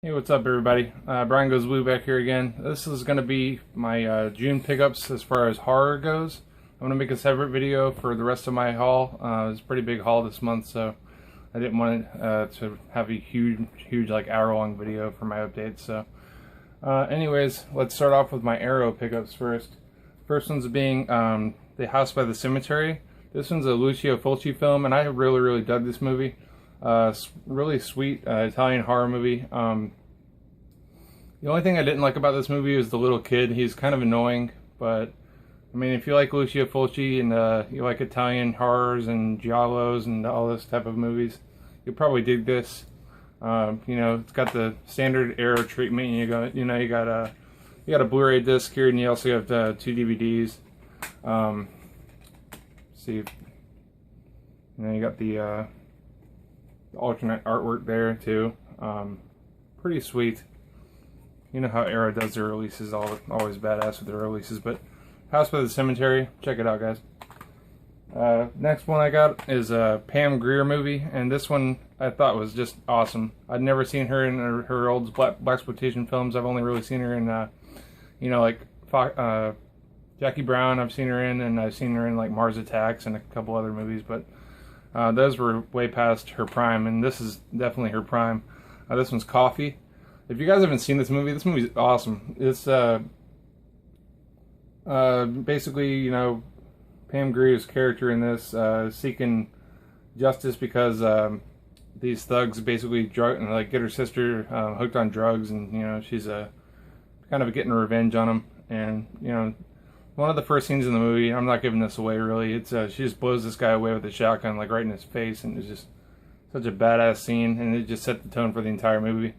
Hey, what's up, everybody? Brian Goes Blue back here again. This is going to be my June pickups as far as horror goes. I'm going to make a separate video for the rest of my haul. It's a pretty big haul this month, so I didn't want to have a huge like hour-long video for my updates. So, anyways, let's start off with my Arrow pickups first. First one's being The House by the Cemetery. This one's a Lucio Fulci film, and I really dug this movie. Really sweet Italian horror movie. The only thing I didn't like about this movie is the little kid. He's kind of annoying, but I mean, if you like Lucio Fulci and you like Italian horrors and giallos and all this type of movies, you'll probably dig this. It's got the standard Arrow treatment. You got a Blu-ray disc here, and you also have two DVDs. See, you got the alternate artwork there too. Pretty sweet. You know how Arrow does their releases, always badass with their releases. But House by the Cemetery, check it out, guys. Next one I got is a Pam Grier movie, and this one I thought was just awesome. I'd never seen her in her old blaxploitation films. I've only really seen her in, Jackie Brown. I've seen her in, and I've seen her in like Mars Attacks and a couple other movies, but those were way past her prime, and this is definitely her prime. This one's Coffee. If you guys haven't seen this movie's awesome. It's basically, Pam Grier's character in this seeking justice because these thugs basically get her sister hooked on drugs, and she's kind of getting revenge on them. And one of the first scenes in the movie, I'm not giving this away really, it's she just blows this guy away with a shotgun like right in his face, and it's just such a badass scene, and it just set the tone for the entire movie.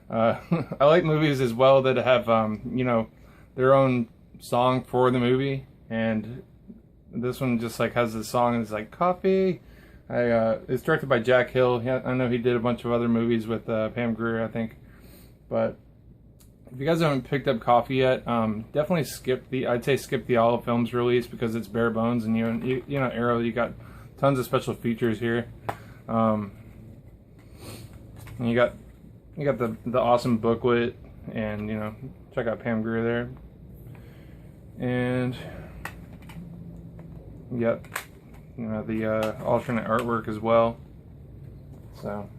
I like movies as well that have their own song for the movie, and this one just like has this song, and it's like Coffee. It's directed by Jack Hill. I know he did a bunch of other movies with Pam Grier, I think. But if you guys haven't picked up Coffee yet, definitely skip the Olive Films release because it's bare bones, and Arrow, you got tons of special features here. And you got the awesome booklet, and check out Pam Grier there. And you got the alternate artwork as well. So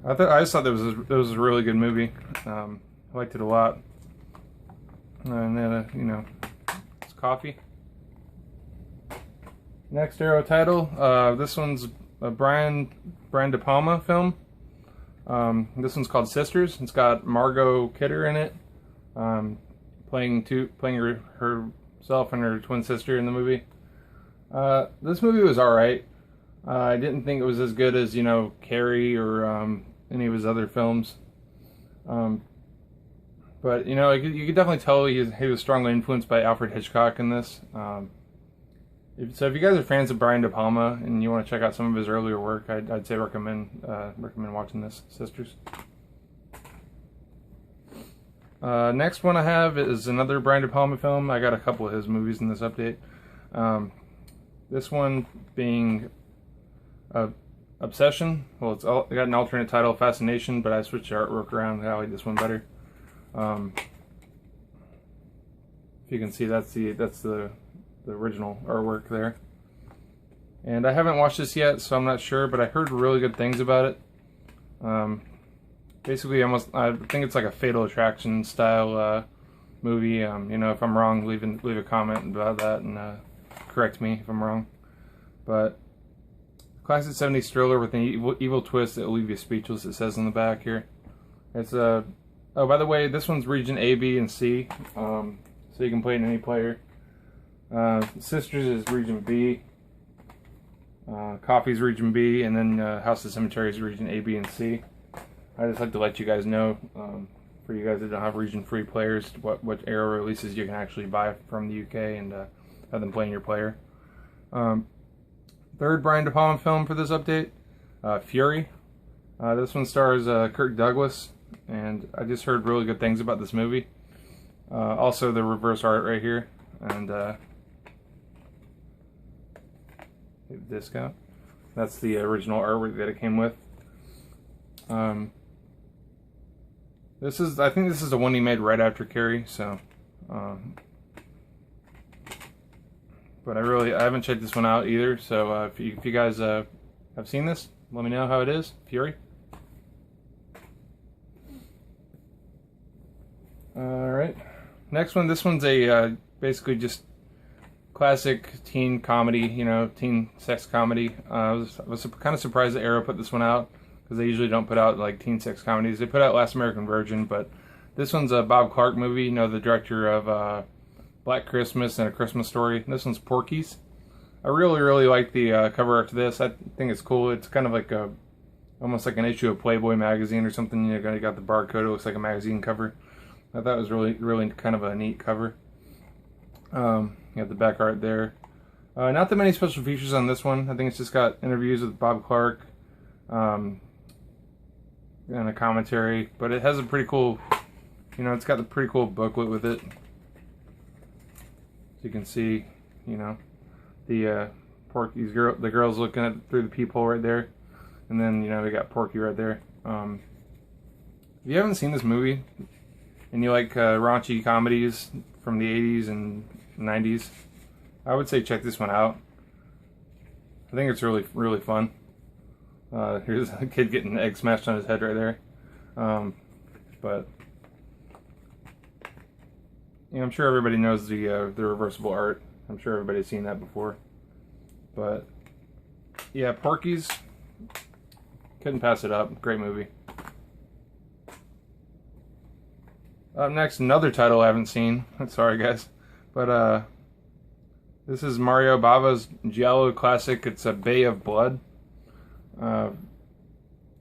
I just thought that was a really good movie. I liked it a lot. And then it's Coffee. Next Arrow title. This one's a Brian De Palma film. This one's called Sisters. It's got Margot Kidder in it, playing herself and her twin sister in the movie. This movie was alright. I didn't think it was as good as Carrie or any of his other films. But you could definitely tell he was strongly influenced by Alfred Hitchcock in this. If you guys are fans of Brian De Palma and you want to check out some of his earlier work, I'd say recommend watching this, Sisters. Next one I have is another Brian De Palma film. I got a couple of his movies in this update. This one being Obsession. Well, it got an alternate title, Fascination, but I switched the artwork around. I like this one better. If you can see, that's the original artwork there. And I haven't watched this yet, so I'm not sure, but I heard really good things about it. Basically, I think it's like a Fatal Attraction style movie. If I'm wrong, leave a comment about that and correct me if I'm wrong. But classic 70s thriller with an evil twist that will leave you speechless, it says on the back here. It's oh, by the way, this one's region A, B, and C, so you can play it in any player. Sisters is region B, Coffee's region B, and then House of Cemetery is region A, B, and C. I just like to let you guys know, for you guys that don't have region free players, what Arrow releases you can actually buy from the UK and have them play in your player. Third Brian De Palma film for this update, Fury. This one stars Kirk Douglas, and I just heard really good things about this movie. Also the reverse art right here, and discount. That's the original artwork that it came with. I think this is the one he made right after Carrie, so. But I haven't checked this one out either, so if you guys have seen this, let me know how it is. Fury. Alright. Next one, this one's a basically just classic teen comedy, you know, teen sex comedy. I was kind of surprised that Arrow put this one out, because they usually don't put out like teen sex comedies. They put out Last American Virgin, but this one's a Bob Clark movie, you know, the director of Black Christmas and A Christmas Story. This one's Porkies. I really like the cover art to this. I think it's cool. It's kind of like almost like an issue of Playboy magazine or something. You got the barcode. It looks like a magazine cover. I thought it was really kind of a neat cover. You have the back art there. Not that many special features on this one. I think it's just got interviews with Bob Clark and a commentary. But it has a pretty cool, you know, it's got a pretty cool booklet with it. You can see, you know, the Porky's the girl's looking at through the peephole right there, and then, you know, we got Porky right there. If you haven't seen this movie and you like raunchy comedies from the 80s and 90s, I would say check this one out. I think it's really fun. Here's a kid getting an egg smashed on his head right there. But yeah, I'm sure everybody knows the reversible art. I'm sure everybody's seen that before. But yeah, Porky's, couldn't pass it up. Great movie. Up next, another title I haven't seen. Sorry guys, but this is Mario Bava's giallo classic. It's a Bay of Blood. Heard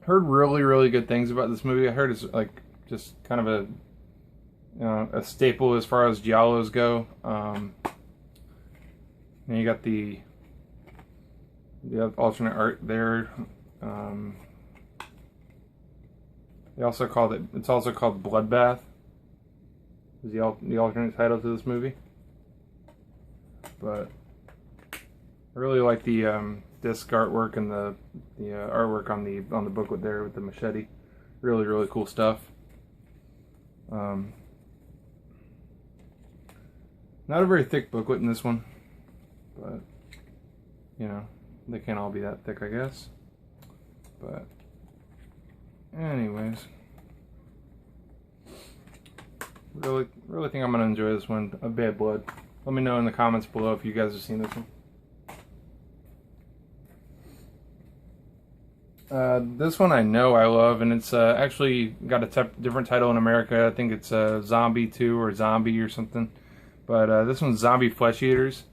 really good things about this movie. I heard it's like just kind of a, you know, a staple as far as giallos go. And you got the alternate art there. They also called it. It's also called Bloodbath. Is the alternate title to this movie. But I really like the disc artwork and the artwork on the booklet there with the machete. Really cool stuff. Not a very thick booklet in this one, but you know, they can't all be that thick, I guess. But anyways, really think I'm gonna enjoy this one, A Bad Blood. Let me know in the comments below if you guys have seen this one. This one I know I love, and it's actually got a different title in America. I think it's Zombie 2 or Zombie or something. But this one's Zombie Flesh Eaters,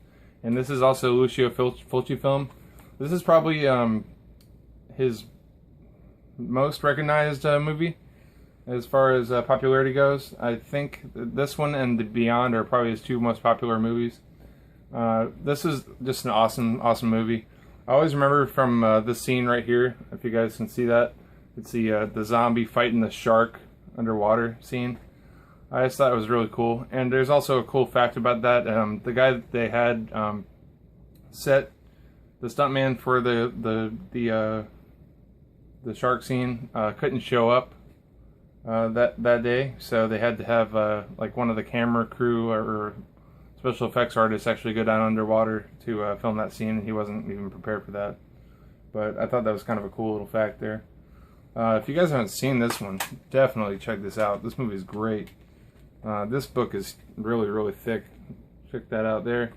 and this is also Lucio Fulci film. This is probably his most recognized movie as far as popularity goes. I think this one and The Beyond are probably his two most popular movies. This is just an awesome movie. I always remember from this scene right here, if you guys can see that. It's the zombie fighting the shark underwater scene. I just thought it was really cool. And there's also a cool fact about that. The guy that they had set the stuntman for the shark scene couldn't show up that day, so they had to have like one of the camera crew or special effects artists actually go down underwater to film that scene, and he wasn't even prepared for that. But I thought that was kind of a cool little fact there. If you guys haven't seen this one, definitely check this out. This movie is great. This book is really thick. Check that out there.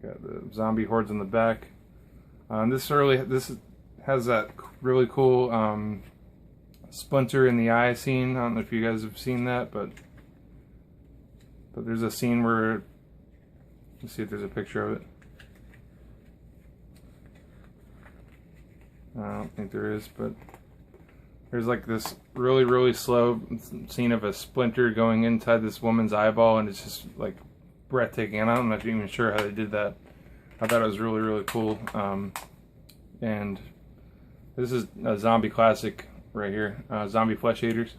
Got the zombie hordes in the back. This has that really cool splinter in the eye scene. I don't know if you guys have seen that, but there's a scene where, let's see if there's a picture of it. I don't think there is, but there's like this really slow scene of a splinter going inside this woman's eyeball, and it's just like breathtaking. And I'm not even sure how they did that. I thought it was really cool. And this is a zombie classic right here, Zombie Flesh Eaters.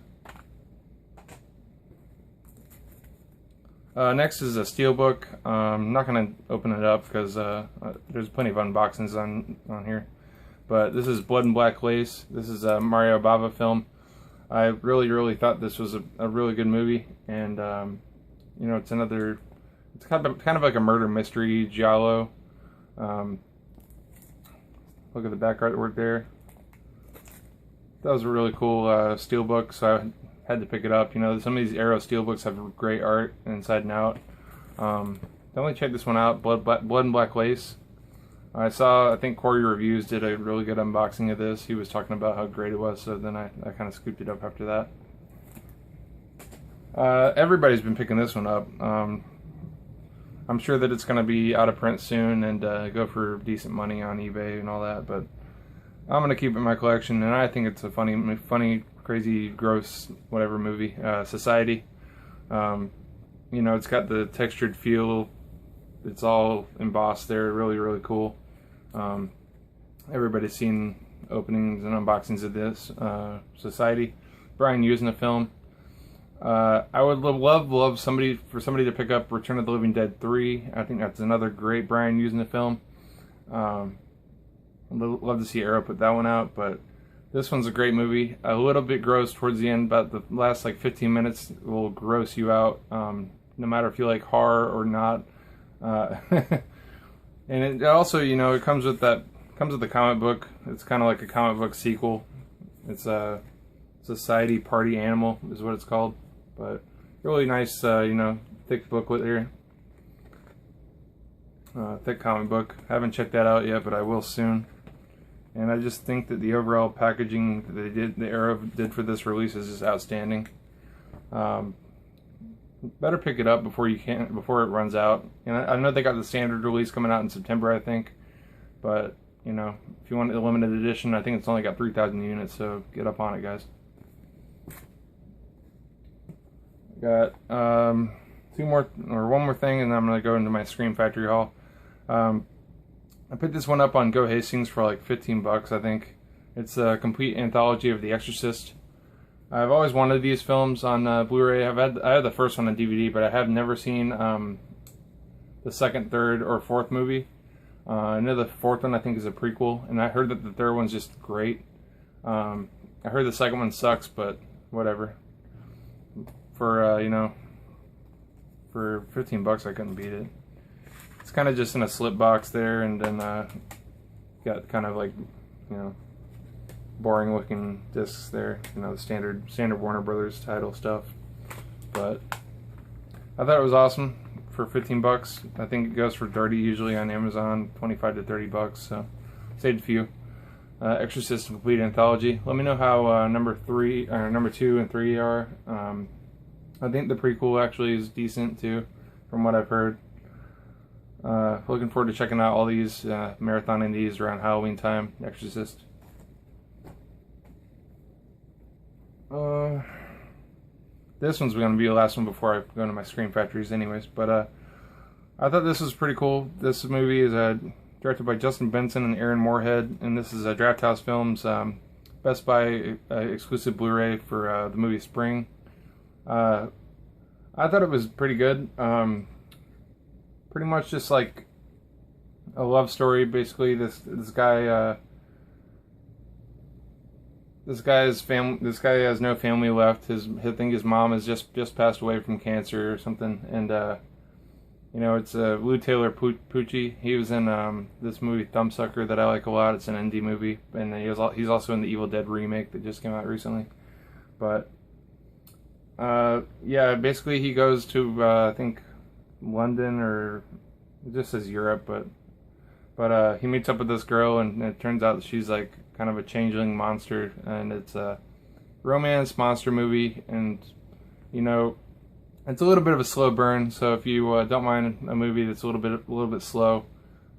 Next is a steelbook. I'm not going to open it up because there's plenty of unboxings on here. But this is Blood and Black Lace. This is a Mario Bava film. I really thought this was a really good movie, and you know, it's kind of like a murder mystery giallo. Look at the back artwork there. That was a really cool steelbook, so I had to pick it up. You know, some of these Arrow steelbooks have great art inside and out. Definitely check this one out, Blood and Black Lace. I think Corey Reviews did a really good unboxing of this. He was talking about how great it was, so then I kind of scooped it up after that. Everybody's been picking this one up. I'm sure that it's going to be out of print soon and go for decent money on eBay and all that, but I'm going to keep it in my collection, and I think it's a funny, crazy, gross, whatever movie. Society. You know, it's got the textured feel. It's all embossed there, really cool. Everybody's seen openings and unboxings of this. Society. Brian using the film. I would love for somebody to pick up Return of the Living Dead 3. I think that's another great Brian using the film. I'd love to see Arrow put that one out, but this one's a great movie. A little bit gross towards the end, about the last like 15 minutes will gross you out, no matter if you like horror or not. And it also, you know, it comes with the comic book. It's kind of like a comic book sequel. It's a Society Party Animal is what it's called, but really nice, you know, thick booklet here. Thick comic book. Haven't checked that out yet, but I will soon. And I just think that the overall packaging that the Arrow did for this release is just outstanding. Better pick it up before it runs out. And I know they got the standard release coming out in September, I think. But, you know, if you want a limited edition, I think it's only got 3,000 units, so get up on it, guys. Got one more thing, and then I'm going to go into my Scream Factory haul. I picked this one up on Go Hastings for like 15 bucks, I think. It's a complete anthology of The Exorcist. I've always wanted these films on Blu-ray. I had the first one on DVD, but I have never seen the second, third, or fourth movie. I know the fourth one I think is a prequel, and I heard that the third one's just great. I heard the second one sucks, but whatever. For you know, for 15 bucks I couldn't beat it. It's kind of just in a slip box there, and then got kind of like, you know, boring looking discs there, you know, the standard Warner Brothers title stuff. But I thought it was awesome for 15 bucks. I think it goes for dirty usually on Amazon, 25 to 30 bucks, so saved a few. Exorcist Complete Anthology. Let me know how number 2 and 3 are. I think the prequel actually is decent too, from what I've heard. Looking forward to checking out all these, marathoning these around Halloween time. Exorcist. This one's going to be the last one before I go into my Scream Factories anyways, but I thought this was pretty cool. This movie is directed by Justin Benson and Aaron Moorhead, and this is Draft House Films, Best Buy exclusive Blu-ray for the movie Spring. I thought it was pretty good. Pretty much just like a love story, basically. This guy has no family left. I think his mom has just passed away from cancer or something, and you know, it's Lou Taylor Pucci. He was in this movie Thumbsucker that I like a lot. It's an indie movie, and he's also in the Evil Dead remake that just came out recently. But yeah, basically he goes to I think London, or it just says Europe, but he meets up with this girl, and it turns out that she's like kind of a changeling monster, and it's a romance monster movie, and you know, it's a little bit of a slow burn. So if you don't mind a movie that's a little bit slow,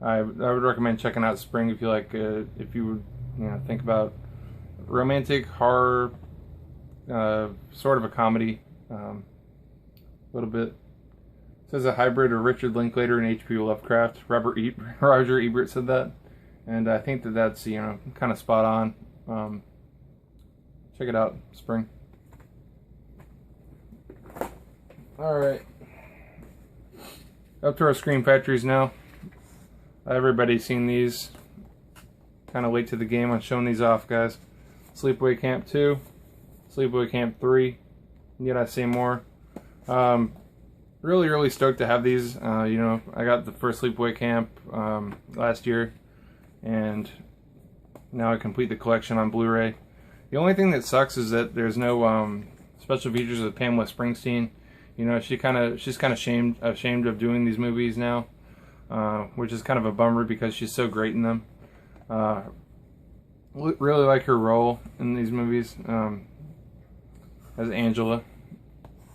I would recommend checking out Spring if you like. If you would, you know, think about romantic horror, sort of a comedy, a little bit. It says a hybrid of Richard Linklater and H.P. Lovecraft. Roger Ebert said that, and I think that's, you know, kind of spot on. Check it out, Spring. All right, up to our Scream Factories now. Everybody's seen these. Kind of late to the game on showing these off, guys. Sleepaway Camp 2, Sleepaway Camp 3. Need I say more? Really stoked to have these. You know, I got the first Sleepaway Camp last year, and now I complete the collection on Blu-ray. The only thing that sucks is that there's no special features of Pamela Springsteen. You know, she's kind of ashamed of doing these movies now, which is kind of a bummer because she's so great in them. Really like her role in these movies as Angela,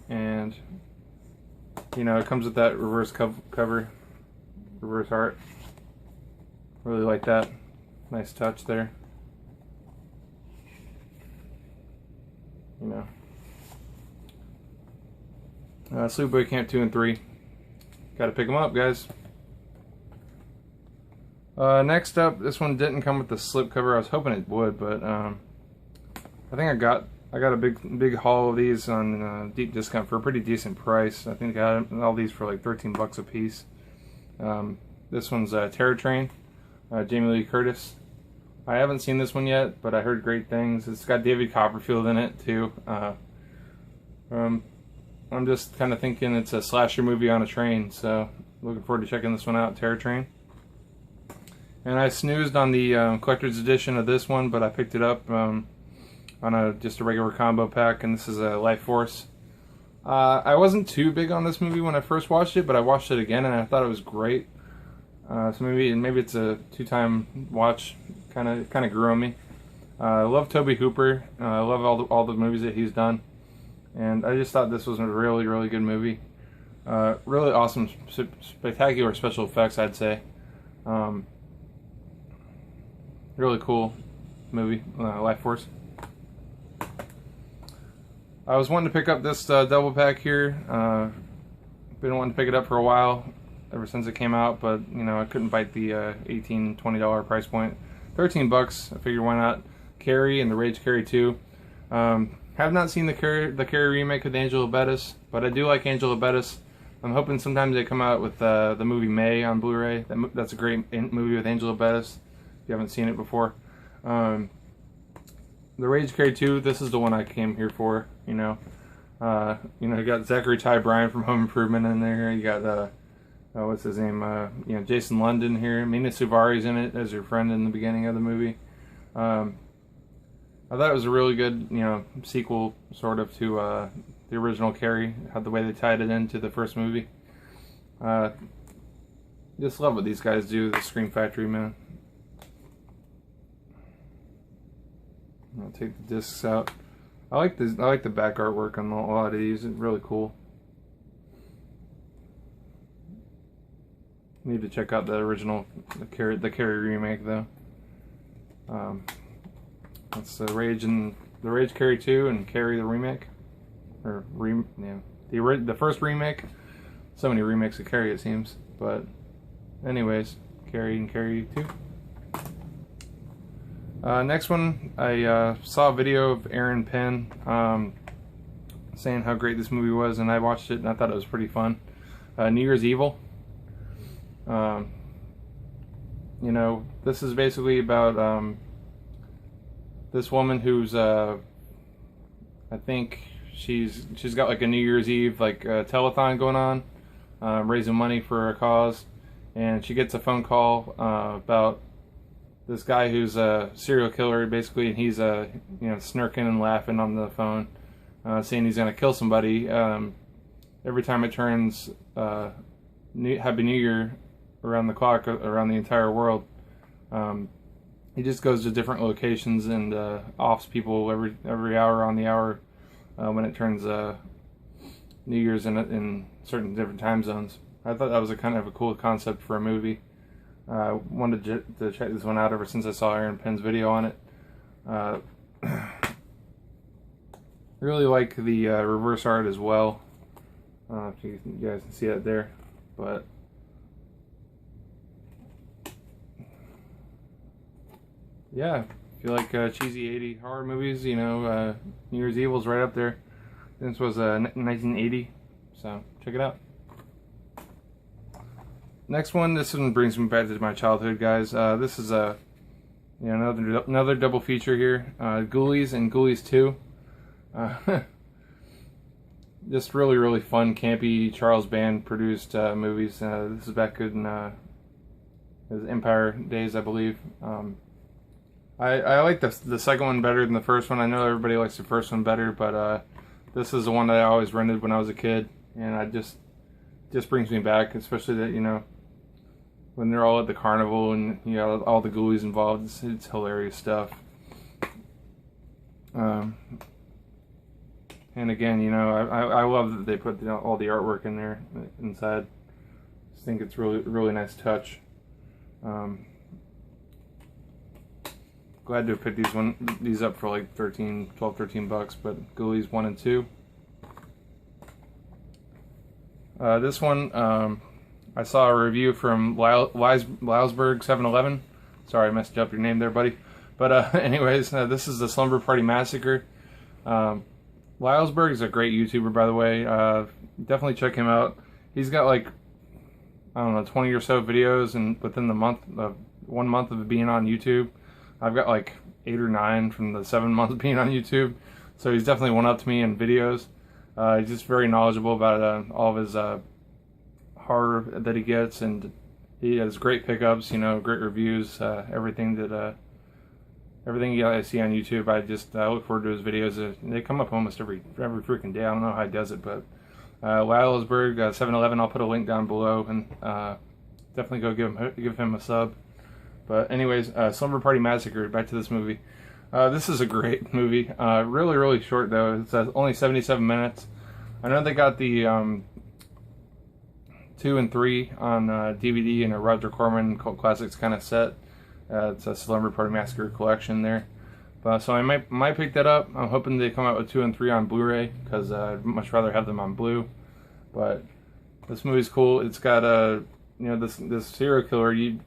and you know, it comes with that reverse cover, reverse art. Really like that. Nice touch there. You know. Sleepaway Camp 2 and 3. Gotta pick them up, guys. Next up, this one didn't come with the slipcover. I was hoping it would, but I think I got a big haul of these on deep discount for a pretty decent price. I think I got all these for like 13 bucks a piece. This one's Terror Train, Jamie Lee Curtis. I haven't seen this one yet, but I heard great things. It's got David Copperfield in it too. I'm just kind of thinking it's a slasher movie on a train, so looking forward to checking this one out, Terror Train. And I snoozed on the collector's edition of this one, but I picked it up on just a regular combo pack, and this is a Life Force. I wasn't too big on this movie when I first watched it, but I watched it again and I thought it was great. So maybe it's a two-time watch. Kind of grew on me. I love Tobe Hooper. I love all the movies that he's done, and I just thought this was a really good movie. Really awesome, spectacular special effects, I'd say. Really cool movie, Life Force. I was wanting to pick up this double pack here. Been wanting to pick it up for a while, ever since it came out, but you know, I couldn't bite the $18, $20 price point. 13 bucks, I figured why not. Carrie and the Rage Carrie 2. Have not seen the Carrie remake with Angela Bettis, but I do like Angela Bettis. I'm hoping sometimes they come out with the movie May on Blu-ray. That's a great movie with Angela Bettis, if you haven't seen it before. The Rage Carrie 2, this is the one I came here for, you know. You got Zachary Ty Bryan from Home Improvement in there. You got what's his name? You know, Jason London here. Mina Suvari's in it as her friend in the beginning of the movie. I thought it was a really good, you know, sequel sort of to the original Carrie. How the way they tied it into the first movie. Just love what these guys do. The Scream Factory, man. I'll take the discs out. I like the back artwork on a lot of these. It's really cool. Need to check out the original, the Carrie remake though. That's the Rage Carrie 2 and Carrie the remake, or the first remake. So many remakes of Carrie it seems, but anyways, Carrie and Carrie 2. Next one, I saw a video of Aaron Penn saying how great this movie was, and I watched it and I thought it was pretty fun. New Year's Evil. You know, this is basically about this woman who's I think she's got like a New Year's Eve like telethon going on, raising money for a cause, and she gets a phone call about this guy who's a serial killer basically, and he's you know, smirking and laughing on the phone, saying he's gonna kill somebody every time it turns Happy New Year around the clock around the entire world. He just goes to different locations and offs people every hour on the hour when it turns New Year's in certain different time zones. I thought that was a kind of a cool concept for a movie. Wanted to check this one out ever since I saw Aaron Penn's video on it. Really like the reverse art as well. If you guys can see that there, but yeah, if you like cheesy 80 horror movies, you know, New Year's Evil's right up there. This was 1980, so check it out. Next one, this one brings me back to my childhood, guys. This is you know, another double feature here, Ghoulies and Ghoulies 2. Just really, really fun, campy Charles Band produced movies. This is back in his Empire days, I believe. I like the second one better than the first one. I know everybody likes the first one better, but this is the one that I always rented when I was a kid, and I just brings me back, especially that, you know, when they're all at the carnival and, you know, all the ghoulies involved. It's hilarious stuff. And again, you know, I love that they put all the artwork in there inside. I just think it's really nice touch. Glad to have picked these up for like 12, 13 bucks, but Ghoulies 1 and 2. This one, I saw a review from Lausberg 711. Sorry, I messed up your name there, buddy. But anyways, this is the Slumber Party Massacre. Lausberg is a great YouTuber, by the way. Definitely check him out. He's got like, I don't know, 20 or so videos, and within the 1 month of being on YouTube, I've got like 8 or 9 from the 7 months of being on YouTube. So he's definitely one up to me in videos. He's just very knowledgeable about all of his horror that he gets, and he has great pickups, you know, great reviews, everything I see on YouTube. I look forward to his videos. They come up almost every freaking day. I don't know how he does it, but Lausberg 711. I'll put a link down below, and definitely go give him a sub. But anyways, Slumber Party Massacre. Back to this movie. This is a great movie. Really, really short though. It's only 77 minutes. I know they got the 2 and 3 on DVD in a Roger Corman Cult Classics kind of set. It's a Slumber Party Massacre collection there. So I might pick that up. I'm hoping they come out with 2 and 3 on Blu-ray, because I'd much rather have them on Blue. But this movie's cool. It's got a you know, this serial killer. You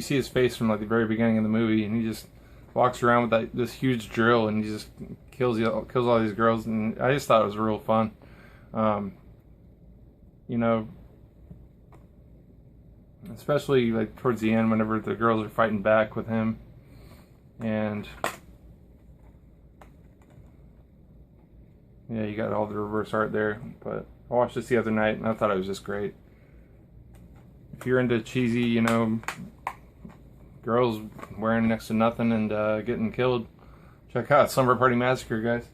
see his face from like the very beginning of the movie, and he just walks around with this huge drill, and he just kills all these girls. And I just thought it was real fun. You know, especially like towards the end, whenever the girls are fighting back with him, and yeah, you got all the reverse art there. But I watched this the other night, and I thought it was just great. If you're into cheesy, you know, girls wearing next to nothing and getting killed, check out Slumber Party Massacre, guys.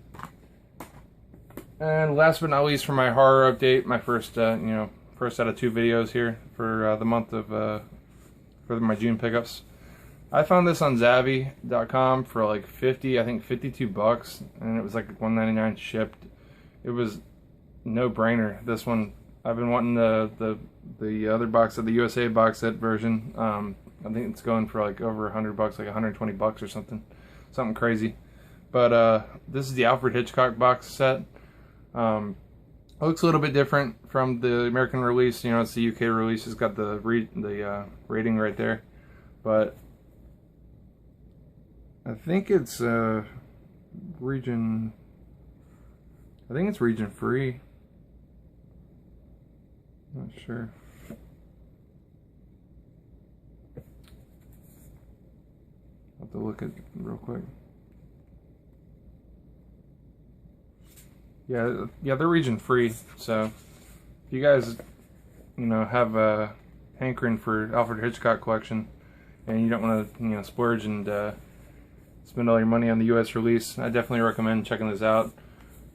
And last but not least, for my horror update, my first out of 2 videos here for the month of for my June pickups. I found this on Zavvi.com for like 52 bucks, and it was like $1.99 shipped. It was no brainer. This one, I've been wanting the other box of the USA box set version. I think it's going for like over $100, like 120 bucks or something crazy. But this is the Alfred Hitchcock box set. It looks a little bit different from the American release. You know, it's the UK release. It's got the rating right there, but I think it's region. I think it's region free. Not sure. I'll have to look at it real quick. Yeah, they're region free. So if you guys, you know, have a hankering for Alfred Hitchcock collection, and you don't want to, you know, splurge and spend all your money on the US release, I definitely recommend checking this out.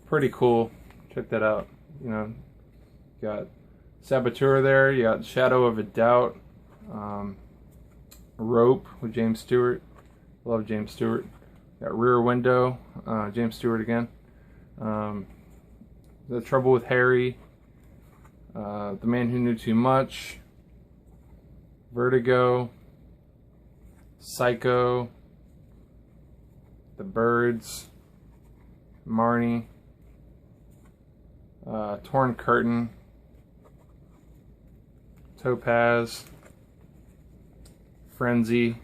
Pretty cool. Check that out. You know, you got Saboteur there. You got Shadow of a Doubt. Rope with James Stewart. Love James Stewart. Got Rear Window. James Stewart again. The Trouble with Harry. The Man Who Knew Too Much. Vertigo. Psycho. The Birds. Marnie. Torn Curtain. Topaz. Frenzy.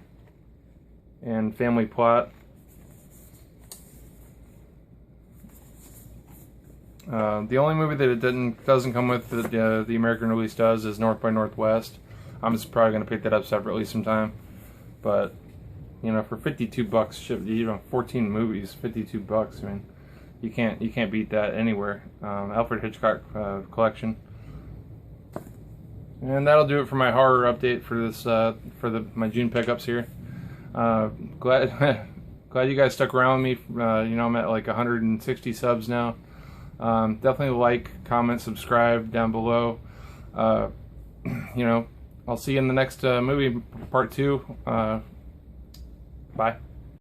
And Family Plot. The only movie that it doesn't come with the American release does is North by Northwest. I'm just probably going to pick that up separately sometime. But, you know, for 52 bucks, you know, 14 movies, 52 bucks, I mean, you can't beat that anywhere. Alfred Hitchcock collection. And that'll do it for my horror update for this my June pickups here. Glad glad you guys stuck around with me. You know, I'm at like 160 subs now. Definitely like, comment, subscribe down below. You know, I'll see you in the next movie, part 2. Bye.